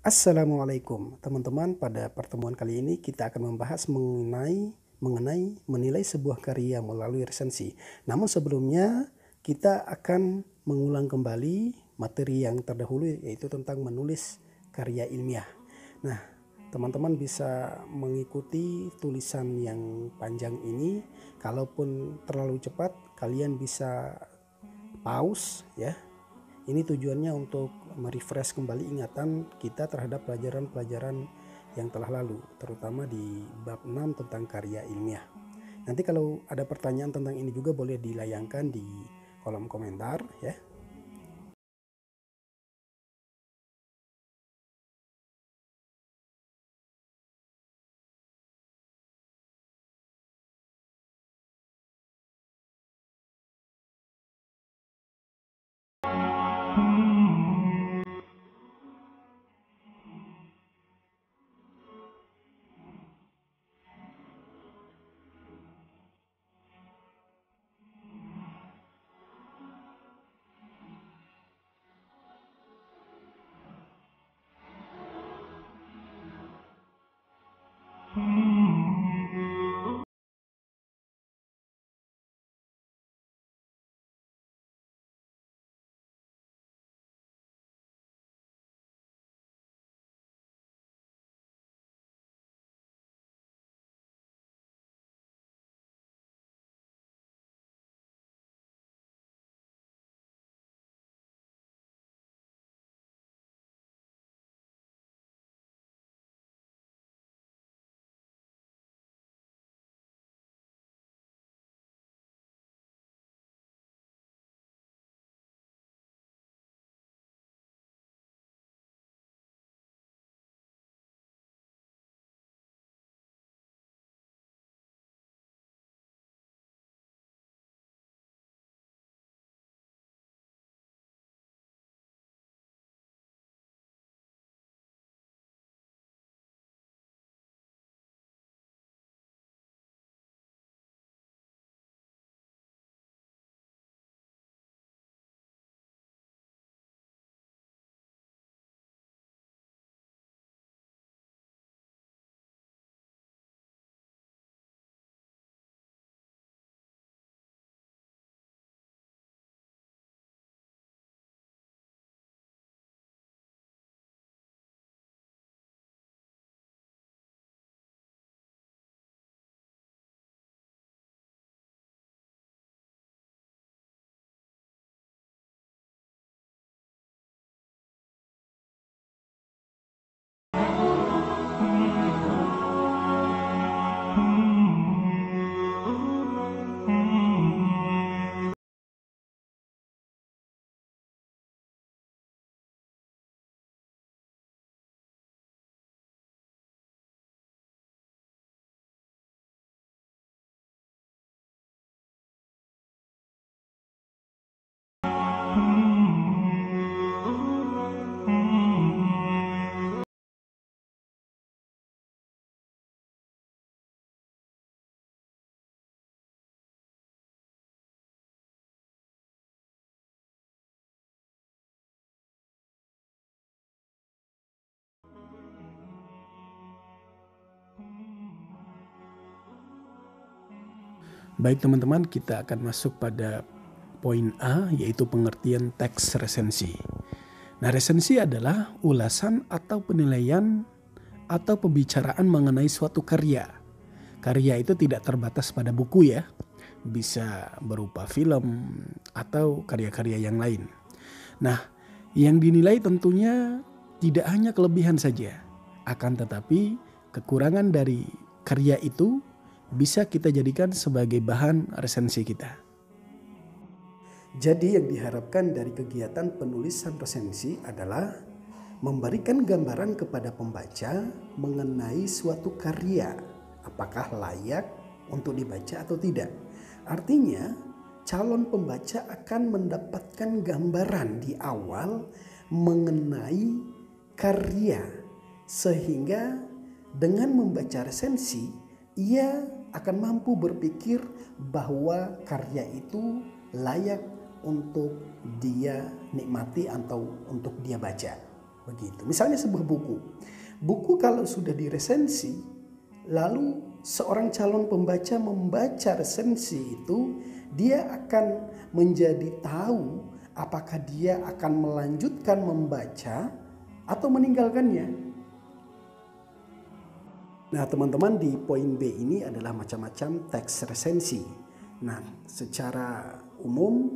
Assalamualaikum teman-teman, pada pertemuan kali ini kita akan membahas mengenai menilai sebuah karya melalui resensi. Namun sebelumnya kita akan mengulang kembali materi yang terdahulu, yaitu tentang menulis karya ilmiah. Nah, teman-teman bisa mengikuti tulisan yang panjang ini. Kalaupun terlalu cepat, kalian bisa pause ya. Ini tujuannya untuk merefresh kembali ingatan kita terhadap pelajaran-pelajaran yang telah lalu, terutama di bab 6 tentang karya ilmiah. Nanti kalau ada pertanyaan tentang ini juga boleh dilayangkan di kolom komentar ya. Baik teman-teman, kita akan masuk pada poin A, yaitu pengertian teks resensi. Nah, resensi adalah ulasan atau penilaian atau pembicaraan mengenai suatu karya. Karya itu tidak terbatas pada buku ya, bisa berupa film atau karya-karya yang lain. Nah, yang dinilai tentunya tidak hanya kelebihan saja, akan tetapi kekurangan dari karya itu bisa kita jadikan sebagai bahan resensi kita. Jadi yang diharapkan dari kegiatan penulisan resensi adalah memberikan gambaran kepada pembaca mengenai suatu karya, apakah layak untuk dibaca atau tidak. Artinya, calon pembaca akan mendapatkan gambaran di awal mengenai karya, sehingga dengan membaca resensi ia akan mampu berpikir bahwa karya itu layak untuk dia nikmati atau untuk dia baca. Begitu. Misalnya sebuah buku. Buku kalau sudah diresensi, lalu seorang calon pembaca membaca resensi itu, dia akan menjadi tahu apakah dia akan melanjutkan membaca atau meninggalkannya. Nah, teman-teman, di poin B ini adalah macam-macam teks resensi. Nah, secara umum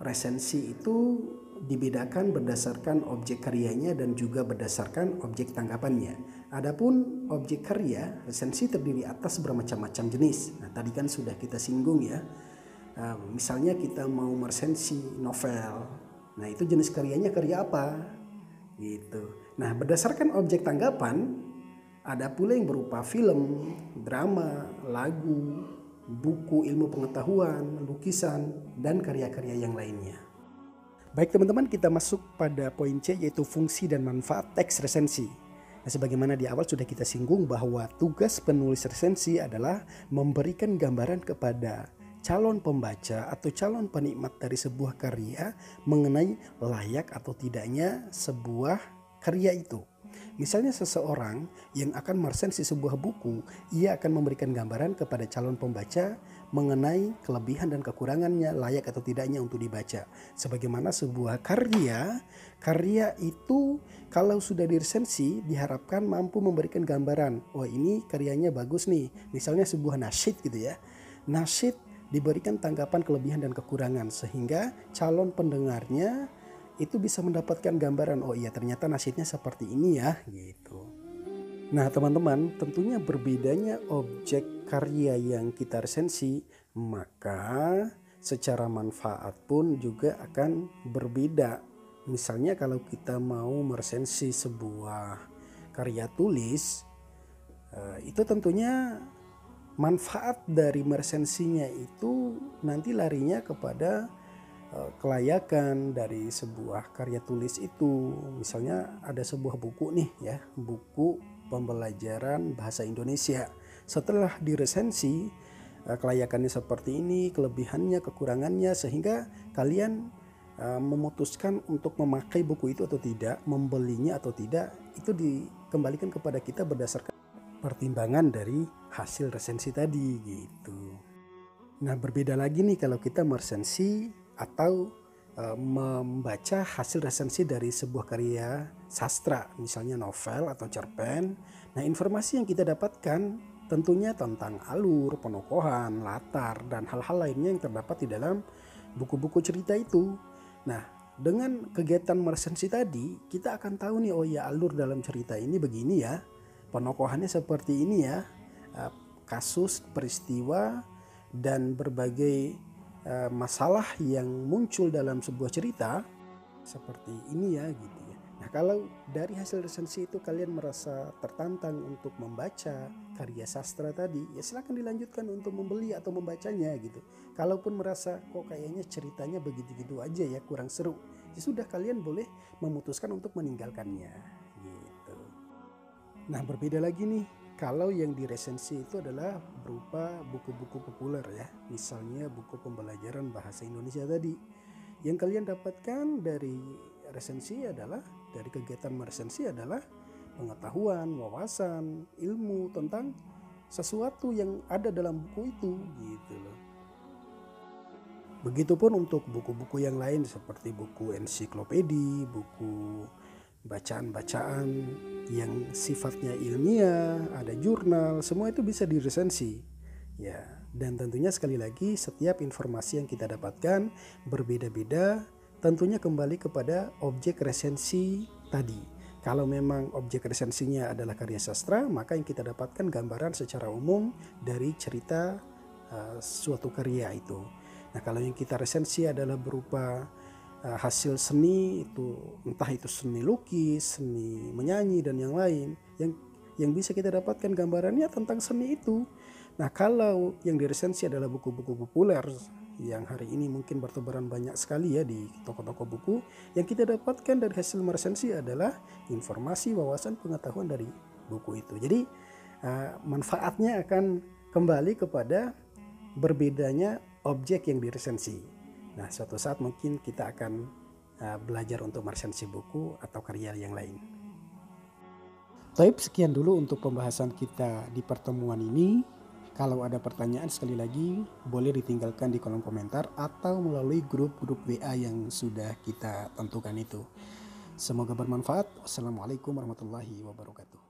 resensi itu dibedakan berdasarkan objek karyanya dan juga berdasarkan objek tanggapannya. Adapun objek karya, resensi terdiri atas bermacam-macam jenis. Nah, tadi kan sudah kita singgung ya. Misalnya kita mau meresensi novel. Nah, itu jenis karyanya karya apa? Gitu. Nah, berdasarkan objek tanggapan, ada pula yang berupa film, drama, lagu, buku ilmu pengetahuan, lukisan, dan karya-karya yang lainnya. Baik teman-teman, kita masuk pada poin C, yaitu fungsi dan manfaat teks resensi. Nah, sebagaimana di awal sudah kita singgung bahwa tugas penulis resensi adalah memberikan gambaran kepada calon pembaca atau calon penikmat dari sebuah karya mengenai layak atau tidaknya sebuah karya itu. Misalnya seseorang yang akan meresensi sebuah buku, ia akan memberikan gambaran kepada calon pembaca mengenai kelebihan dan kekurangannya, layak atau tidaknya untuk dibaca. Sebagaimana sebuah karya itu kalau sudah diresensi diharapkan mampu memberikan gambaran, oh ini karyanya bagus nih. Misalnya sebuah nasyid gitu ya. Nasyid diberikan tanggapan kelebihan dan kekurangan sehingga calon pendengarnya itu bisa mendapatkan gambaran, oh iya ternyata nasyidnya seperti ini ya gitu. Nah teman-teman, tentunya berbedanya objek karya yang kita resensi, maka secara manfaat pun juga akan berbeda. Misalnya kalau kita mau meresensi sebuah karya tulis, itu tentunya manfaat dari meresensinya itu nanti larinya kepada kelayakan dari sebuah karya tulis itu. Misalnya ada sebuah buku nih ya, buku pembelajaran bahasa Indonesia. Setelah diresensi, kelayakannya seperti ini, kelebihannya, kekurangannya, sehingga kalian memutuskan untuk memakai buku itu atau tidak, membelinya atau tidak, itu dikembalikan kepada kita berdasarkan pertimbangan dari hasil resensi tadi gitu. Nah, berbeda lagi nih kalau kita meresensi atau membaca hasil resensi dari sebuah karya sastra, misalnya novel atau cerpen. Nah, informasi yang kita dapatkan tentunya tentang alur, penokohan, latar, dan hal-hal lainnya yang terdapat di dalam buku-buku cerita itu. Nah, dengan kegiatan meresensi tadi, kita akan tahu nih, oh ya alur dalam cerita ini begini ya, penokohannya seperti ini ya, kasus, peristiwa, dan berbagai masalah yang muncul dalam sebuah cerita seperti ini ya gitu ya. Nah, kalau dari hasil resensi itu kalian merasa tertantang untuk membaca karya sastra tadi, ya silakan dilanjutkan untuk membeli atau membacanya gitu. Kalaupun merasa kok kayaknya ceritanya begitu-gitu aja ya, kurang seru, ya sudah, kalian boleh memutuskan untuk meninggalkannya gitu. Nah, berbeda lagi nih kalau yang diresensi itu adalah berupa buku-buku populer ya. Misalnya buku pembelajaran bahasa Indonesia tadi. Yang kalian dapatkan dari resensi adalah, dari kegiatan meresensi adalah pengetahuan, wawasan, ilmu tentang sesuatu yang ada dalam buku itu gitu loh. Begitupun untuk buku-buku yang lain seperti buku ensiklopedi, buku bacaan-bacaan yang sifatnya ilmiah, ada jurnal, semua itu bisa diresensi. Ya, dan tentunya sekali lagi setiap informasi yang kita dapatkan berbeda-beda, tentunya kembali kepada objek resensi tadi. Kalau memang objek resensinya adalah karya sastra, maka yang kita dapatkan gambaran secara umum dari cerita suatu karya itu. Nah, kalau yang kita resensi adalah berupa hasil seni, itu entah itu seni lukis, seni menyanyi dan yang lain, yang bisa kita dapatkan gambarannya tentang seni itu. Nah, kalau yang diresensi adalah buku-buku populer yang hari ini mungkin bertebaran banyak sekali ya di toko-toko buku, yang kita dapatkan dari hasil meresensi adalah informasi, wawasan, pengetahuan dari buku itu. Jadi manfaatnya akan kembali kepada berbedanya objek yang diresensi. Nah, suatu saat mungkin kita akan belajar untuk meresensi buku atau karya yang lain. Baik, sekian dulu untuk pembahasan kita di pertemuan ini. Kalau ada pertanyaan, sekali lagi boleh ditinggalkan di kolom komentar atau melalui grup-grup WA yang sudah kita tentukan itu. Semoga bermanfaat. Wassalamualaikum warahmatullahi wabarakatuh.